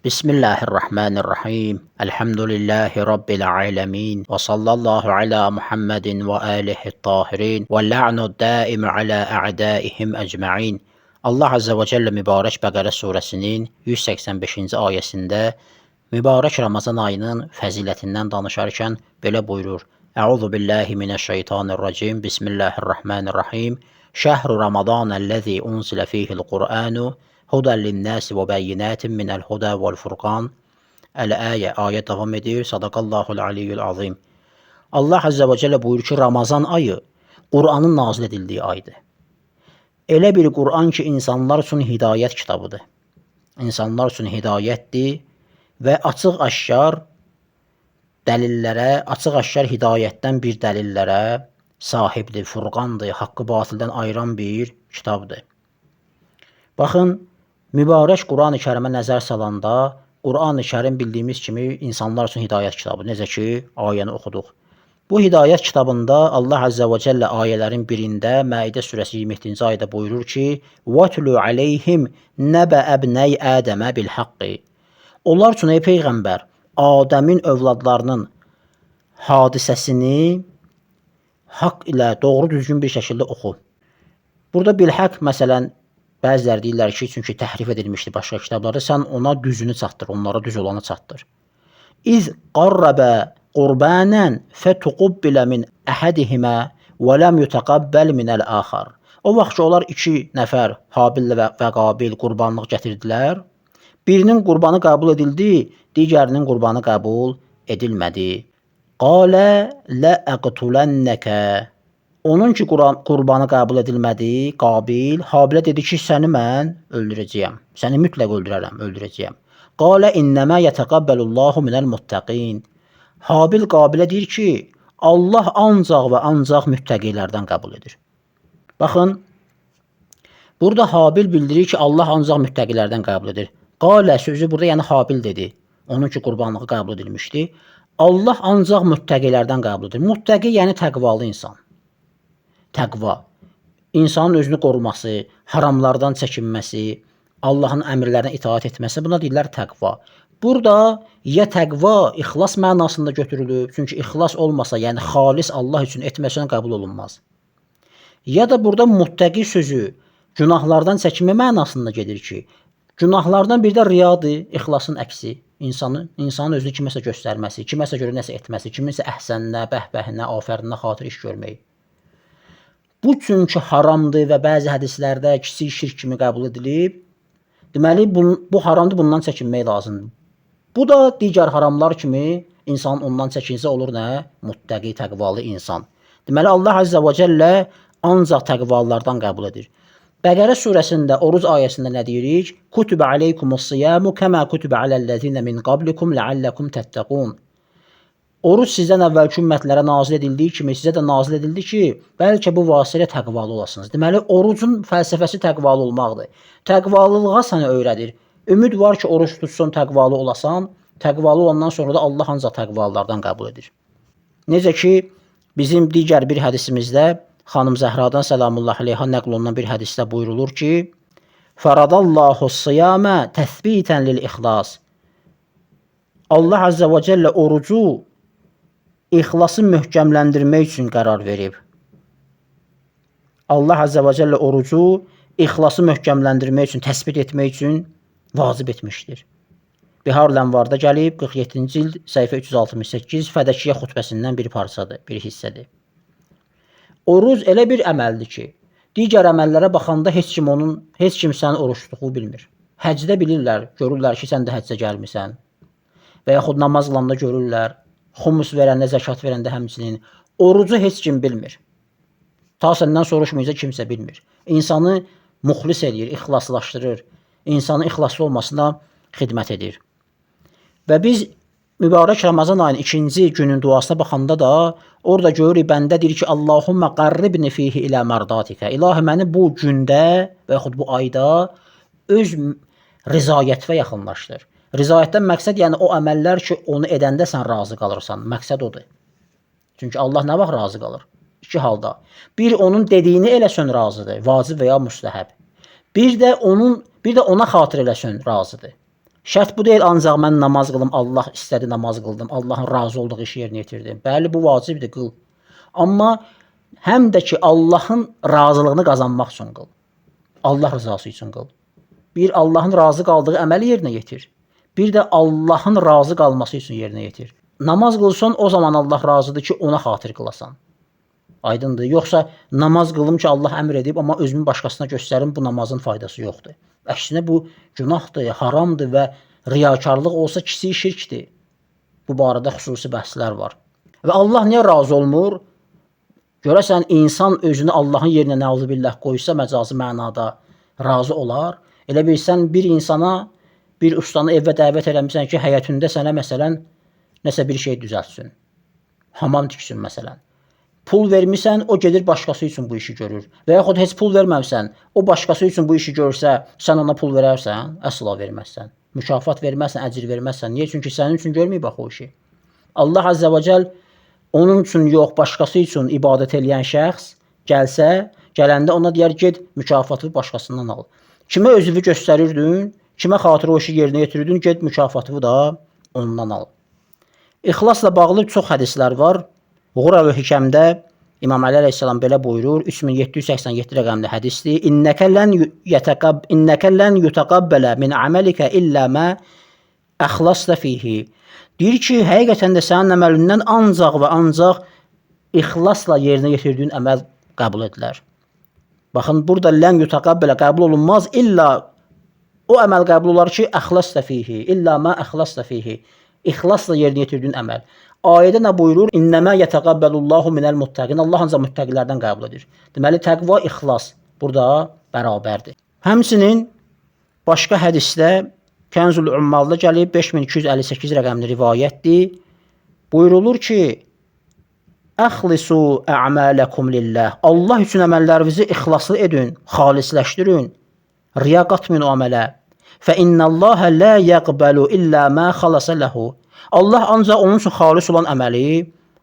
Bismillahirrahmanirrahim. Elhamdülillahi Rabbil alemin. Ve sallallahu ala Muhammedin ve alihi tahirin. Ve la'nu daimi ala a'daihim ecma'in. Allah Azze ve Celle mübarək Bəqərə surəsinin 185-ci ayəsində mübarək Ramazan ayının fəzilətindən danışarkən belə buyurur. Əuzu billahi mineşşeytanirracim. Bismillahirrahmanirrahim. Şəhru Ramazanəl-ləzi unzilə fihil Qur'anu Hudan linnâsi və bəyyinâtin minəl huda vəl furqan. Əl-əyə, ayə davam edir. Sadaqallahul aliyyul azim. Allah Azze və Celle buyurur ki, Ramazan ayı Qur'anın nazil edildiyi aydır. Elə bir Qur'an ki, insanlar üçün hidayət kitabıdır. İnsanlar üçün hidayətdir və açıq-aşkar dəlillərə, açıq-aşkar hidayətdən bir dəlillərə sahibdir, furqandır, haqqı batildən ayıran bir kitabdır. Baxın, mübarək Qur'an-ı Kərimə nəzər salanda, Qur'an-ı Kərim bildiyimiz kimi insanlar üçün hidayət kitabı. Necə ki, ayəni oxuduq. Bu hidayət kitabında Allah Azze və Celle ayələrin birində Məidə surəsi 27-ci ayədə buyurur ki, وَاتْلُ عَلَيْهِمْ نَبَأَ ابْنَيْ آدَمَ بِالْحَقِّ. Onlar üçün ey Peyğəmbər, Adəmin övladlarının hadisəsini haqq ilə doğru düzgün bir şəkildə oxu. Burada bilhaq məsələn, bəziləri deyirlər ki, çünki təhrif edilmişdir başqa kitablarda, sən ona düzünü çatdır, onlara düz olanı çatdır. İz qarrabə qurbanən fətuqubbilə min əhədihimə və ləm yutaqabbəl minəl-axar. O vaxt ki, onlar iki nəfər, Habil və Qabil qurbanlıq gətirdilər. Birinin qurbanı qəbul edildi, digərinin qurbanı qəbul edilmədi. Qalə ləəqtulənnəkə. Onun ki, qurbanı qəbul edilmədi, Qabil, Habilə dedi ki, səni mən öldürəcəyəm. Səni mütləq öldürərəm, öldürəcəyəm. Qalə innəmə yətəqabbəlullahu minəl-muttəqin. Habil Qabilə deyir ki, Allah ancaq və ancaq müttəqilərdən qəbul edir. Baxın, burada Habil bildirir ki, Allah ancaq müttəqilərdən qəbul edir. Qalə sözü burada yəni Habil dedi. Onun ki, qurbanlığı qəbul edilmişdi. Allah ancaq müttəqilərdən qəbul edir. Muttəqi yəni təqvalı insan. Təqva, insanın özünü qoruması, haramlardan çəkinməsi, Allahın əmrlərinə itaat etməsi, buna deyirlər təqva. Burada ya təqva ixlas mənasında götürülüb, çünki ixlas olmasa, yəni xalis Allah üçün etməsən qəbul olunmaz. Ya da burada muttəqi sözü günahlardan çəkinmə mənasında gedir ki, günahlardan bir də riyadır, ixlasın əksi. İnsanın özünü kiməsə göstərməsi, kiməsə görə nəsə etməsi, kiminsə əhsəninə, bəhbəhinə, afərinə xatir iş görməyi. Bu çünki haramdır və bəzi hədislərdə kiçik şirk kimi qəbul edilib. Deməli, bu haramdır, bundan çəkinmək lazımdır. Bu da digər haramlar kimi insan ondan çəkinsə olur nə? Muttəqi, təqvalı insan. Deməli, Allah Azze və Cəllə ancaq təqvalılardan qəbul edir. Bəqərə surəsində, Oruz ayəsində nə deyirik? Kutubə aleykumus-siyamu kəmə kutubə aləl-ləzinə min qablikum ləalləkum təttəqun. Oruc sizdən əvvəlki ümmətlərə nazil edildiyi kimi sizə də nazil edildi ki, bəlkə bu vasitələ təqvalı olasınız. Deməli, orucun fəlsəfəsi təqvalı olmaqdır. Təqvalılığa səni öyrədir. Ümid var ki, oruç tutsun, təqvalı olasan. Təqvalı olandan sonra da Allah ancaq təqvalılardan qəbul edir. Necə ki, bizim digər bir hədisimizdə xanım Zəhradan səlamullah aleyha nəql olunan bir hədisdə buyurulur ki, Fəradallahu-s-siyamə təthbitən lil-ixlas. Allah Azze və Cəllə orucu İxlası möhkəmləndirmək üçün qərar verib. Allah Azze və Cəllə orucu ixlası möhkəmləndirmək üçün, təsbit etmək üçün vacib etmişdir. Bihar-Lənvarda gəlib, 47-ci cild, səhifə 368, Fədəkiyyə xutbəsindən bir parçadır, bir hissədir. Oruc elə bir əməldir ki, digər əməllərə baxanda heç kim sənin oruç tutduğu bilmir. Həcdə bilirlər, görürlər ki, sən də həccə gəlmirsən. Və yaxud namaz qılanda görürlər, xumus verəndə, zəkat verəndə həmçinin. Orucu heç kim bilmir. Ta səndən soruşmayınca kimsə bilmir. İnsanı muxlis edir, ixlaslaşdırır. İnsanın ixlaslı olmasına xidmət edir. Və biz mübarək Ramazan ayının 2-ci günün duasına baxanda da orada görürük, bəndə deyir ki, Allahümmə qarribni fihi ilə mərdatikə. İlahi, məni bu gündə və yaxud bu ayda öz rizayətvə yaxınlaşdır. Rizayətdən məqsəd yəni o əməllər ki, onu edəndə sən razı qalırsan. Məqsəd odur. Çünki Allah nə vaxt razı qalır? İki halda. Bir, onun dediyini eləsən razıdır, vacib və ya müstəhəb. Bir də ona xatir eləsən razıdır. Şərt bu deyil, ancaq mən namaz qılım, Allah istədi namaz qıldım, Allahın razı olduğu işi yerinə yetirdim. Bəli, bu vacibdir, qıl. Amma həm də ki, Allahın razılığını qazanmaq üçün qıl. Allah rızası üçün qıl. Bir, Allahın razı qaldığı əməli yerinə yetir. Bir də Allahın razı qalması üçün yerinə yetir. Namaz qılsan, o zaman Allah razıdır ki, ona xatir qılasan. Aydındır. Yoxsa namaz qılım ki, Allah əmr edib, amma özümü başqasına göstərim, bu namazın faydası yoxdur. Əksinə bu günahdır, haramdır və riyakarlıq olsa kiçik şirkdir. Bu barədə xüsusi bəhslər var. Və Allah niyə razı olmur? Görəsən, insan özünü Allahın yerinə nəuzubillah qoysa, məcazi mənada razı olar. Elə bilsən, bir insana, bir ustanı evə dəvət eləmirsən ki, həyətində sənə məsələn, nəsə bir şey düzəltsin. Hamam tiksün məsələn. Pul vermirsən, o gedir başqası üçün bu işi görür. Və yaxud heç pul verməmsən, o başqası üçün bu işi görsə, sən ona pul verərsən, əsla verməzsən. Mükafat verməzsən, əcir verməzsən. Niyə? Çünki sənin üçün görməyib bax o işi. Allah Azza və Cəl onun üçün yox, başqası üçün ibadət eləyən şəxs gəlsə, gələndə ona deyər, get mükafatı başqasından al. Kimə özünü göstərirdin, kimə xatir o işi yerinə yetirirdin, get mükafatı da ondan al. İxlasla bağlı çox hədislər var. Ğurə və Hikəmdə İmam Əli əleyhissalam belə buyurur, 3787 rəqəmli hədisdir. İnnəkə lən yutaqabbələ min əməlikə illə mə əxlasda fihi. Deyir ki, həqiqətən də sənin əməlindən ancaq və ancaq ixlasla yerinə yetirdiyin əməl qəbul edilər. Baxın, burada lən yutaqabbələ qəbul olunmaz, illa o əməl qəbul olar ki, əxlasda fihi, illə mə əxlasda fihi. İxlasla yerinə yetirdiyin əməl. Ayədə nə buyurur? İnnəmə yətəqəbbəlullahu minəl muttəqin. Allah ancaq müttəqilərdən qəbul edir. Deməli, təqva, ixlas burada bərabərdir. Həmçinin başqa hədisdə Kənzul Ümmalda gəlib 5258 rəqəmli rivayətdir. Buyurulur ki, əxlisu ə'mələkum lillah. Allah üçün əməllərinizi ixlaslı edin, xalisləşdirin. Riya qatmayın o əmələ. Fə innəlləhə lə yəqbəlu illə mə xalasa ləhu. Allah ancaq onun üçün xalis olan əməli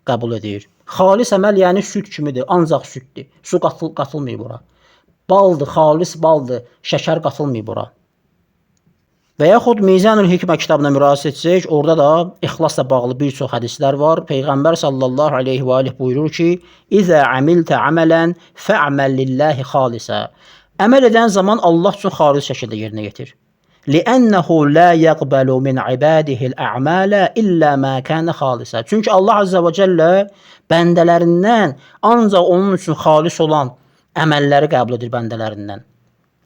qəbul edir. Xalis əməl yəni süd kimidir, ancaq süddür. Su qatılmıyor bura. Baldır, xalis baldır, şəkər qatılmıyor bura. Və yaxud Mizanul Hikmə kitabına müraciət etsək, orada da ixlasla bağlı bir çox hədislər var. Peyğəmbər sallallahu aleyhi və aleyh buyurur ki, İzə əmiltə əmələn fə'məl lilləhi xalisə. Əməl edən zaman Allah üçün xalis şəkildə yerinə yetir. لِأَنَّهُ لَا يَقْبَلُ مِنْ عِبَادِهِ الْأَعْمَالَ إِلَّا مَا كَانَ خَالِصًا. Çünki Allah Azza və Cəllə bəndələrindən ancaq onun üçün xalis olan əməlləri qəbul edir bəndələrindən.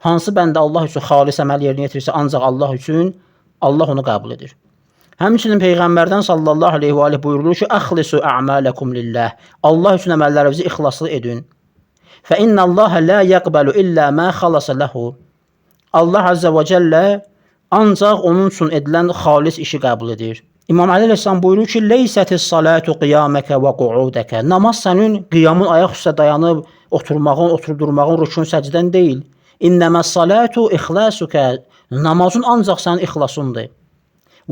Hansı bəndə Allah üçün xalis əməl yerinə yetirirsə, ancaq Allah üçün Allah onu qəbul edir. Həmçinin Peyğəmbərdən sallallahu aleyhi və aleyh buyurulur ki, əxlisu ə'mələkum lillah. Allah üçün əməllərinizi ixlaslı edin. Fə innəlləhə lə yəqbəlu illə mə xalasa ləhu. Allah Azza və Cəllə ancaq onun üçün edilən xalis işi qəbul edir. İmam Əli əleyhissalam buyurur ki, leysətis salatu qiyaməkə və qu'udəkə. Namaz sənin qiyamın ayaq üstə dayanıb oturmağın, oturdurmağın, rükun, səcdən deyil. İnnəməs salatu ixlasukə. Namazın ancaq sənin ixlasındır.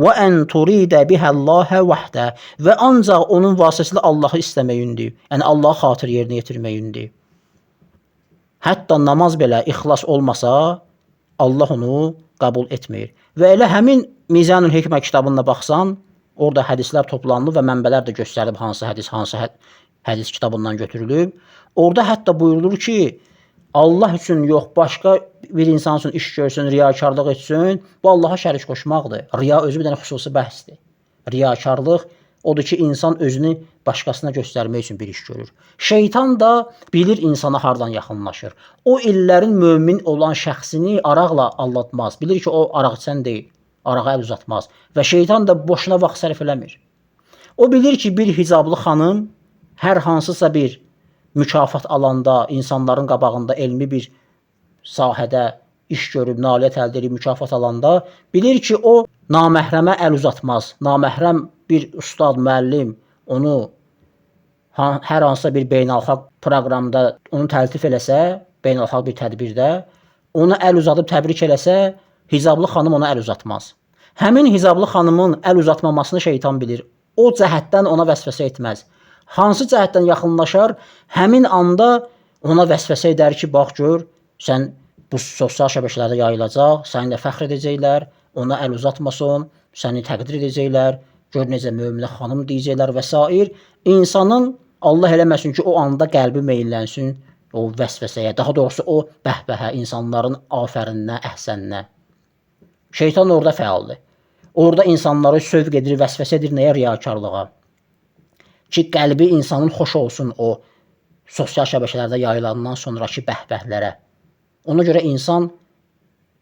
Və ən turidə bihəllahə vəhdə. Və ancaq onun vasitəsilə Allahı istəməyindir. Yəni Allah'a xatir yerinə yetirməyindir. Hətta namaz belə ixlas olmasa, Allah onu qəbul etmir. Və elə həmin Mizanul Hikmə kitabına baxsan, orada hədislər toplanılıb və mənbələr də göstərilib hansı hədis kitabından götürülüb. Orada hətta buyurulur ki, Allah üçün yox, başqa bir insan üçün iş görsün, riyakarlıq etsin, bu Allaha şərik qoşmaqdır. Riya özü bir dənə xüsusi bəhsdir. Riyakarlıq odur ki, insan özünü başqasına göstərmək üçün bir iş görür. Şeytan da bilir insana hardan yaxınlaşır. O illərin mömin olan şəxsini araqla aldatmaz. Bilir ki, o araq içən deyil, arağa əl uzatmaz. Və şeytan da boşuna vaxt sərf eləmir. O bilir ki, bir hicablı xanım hər hansısa bir mükafat alanda, insanların qabağında elmi bir sahədə iş görüb, nailiyyət əldə edib, mükafat alanda bilir ki, o naməhrəmə əl uzatmaz. Naməhrəm bir ustad, müəllim onu hər hansısa bir beynəlxalq proqramda onu təltif eləsə, beynəlxalq bir tədbirdə, ona əl uzadıb təbrik eləsə, hicablı xanım ona əl uzatmaz. Həmin hicablı xanımın əl uzatmamasını şeytan bilir. O cəhətdən ona vəsvəsə etməz. Hansı cəhətdən yaxınlaşar, həmin anda ona vəsvəsə edər ki, bax gör, sən bu sosial şəbəkələrdə yayılacaq, səninlə fəxr edəcəklər, ona əl uzatmasın, səni təqdir edəcəklər, gör necə möminə xanım deyəcəklər və s. İnsanın Allah eləməsin ki, o anda qəlbi meyllənsin o vəsvəsəyə, daha doğrusu o bəhbəhə, insanların afərinə, əhsəninə. Şeytan orada fəaldır. Orada insanları sövq edir, vəsvəsə edir nəyə? Riyakarlığa. Ki, qəlbi insanın xoş olsun o sosial şəbəkələrdə yayılandan sonraki bəhbəhlərə. Ona görə insan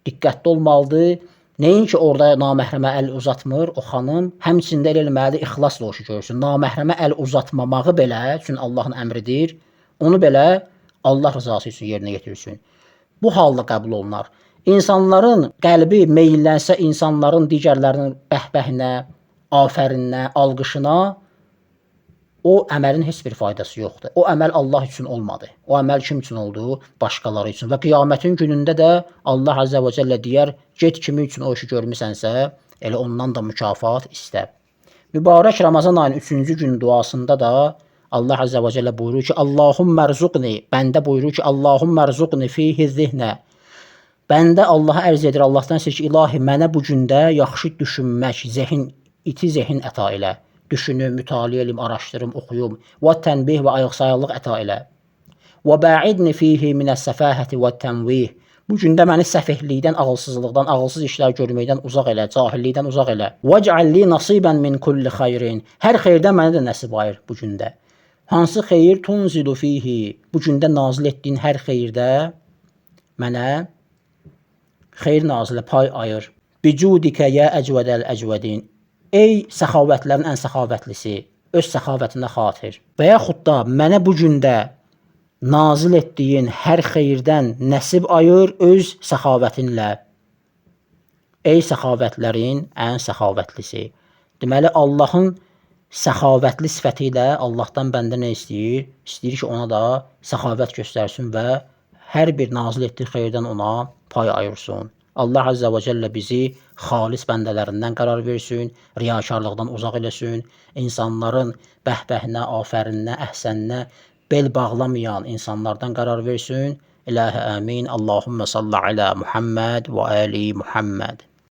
diqqətli olmalıdır. Nəinki orada naməhrəmə əl uzatmır o xanım, həmçində elə eləməlidir, ixlasla o işi görsün. Naməhrəmə əl uzatmamağı belə, çünki Allahın əmridir, onu belə Allah rızası üçün yerinə yetirsin. Bu halda qəbul olunar. İnsanların qəlbi meyllənsə insanların digərlərinin bəhbəhinə, afərinə, alqışına, o əməlin heç bir faydası yoxdur. O əməl Allah üçün olmadı. O əməl kim üçün oldu? Başqaları üçün. Və qiyamətin günündə də Allah Azza və Cəllə deyər, get kimi üçün o işi görmüsənsə, elə ondan da mükafat istə. Mübarək Ramazan ayının 3-cü gün duasında da Allah Azza və Cəllə buyurur ki, Allahümmə rzuqni, bəndə buyurur ki, Allahümmə rzuqni fihi zihnə. Bəndə Allaha ərz edir, Allahdan istəyir ki, ilahi, mənə bu gündə yaxşı düşünmək, iti zehin əta elə. Düşünüm, mütaliə elim, araşdırım, oxuyum. Və tənbih və ayıqsayarlıq əta elə. Və bə'idni fihi minəs-səfahəti və tənvih. Bu gündə məni səfehlikdən, ağılsızlıqdan, ağılsız işlər görməkdən uzaq elə, cahillikdən uzaq elə. Vəc'alli nasibən min kulli xeyrin. Hər xeyirdən mənə də nəsib ayır bu gündə. Hansı xeyir tunzilu fihi? Bu gündə nazil etdiyin hər xeyirdə mənə xeyir nazilə pay ayır. Bicudikə yə əcvədəl əcvədin. Ey səxavətlərin ən səxavətlisi, öz səxavətinə xatir. Və yaxud da mənə bu gündə nazil etdiyin hər xeyirdən nəsib ayır öz səxavətinlə. Ey səxavətlərin ən səxavətlisi. Deməli, Allahın səxavətli sifəti ilə Allahdan bəndə nə istəyir? İstəyir ki, ona da səxavət göstərsin və hər bir nazil etdiyi xeyirdən ona pay ayırsın. Allah Azza və Cəllə bizi xalis bəndələrindən qərar versin, riyakarlıqdan uzaq eləsin, insanların bəhbəhinə, afərinə, əhsəninə bel bağlamayan insanlardan qərar versin. İlahi əmin. Allahümmə salli alə Muhammed və ali Muhammed.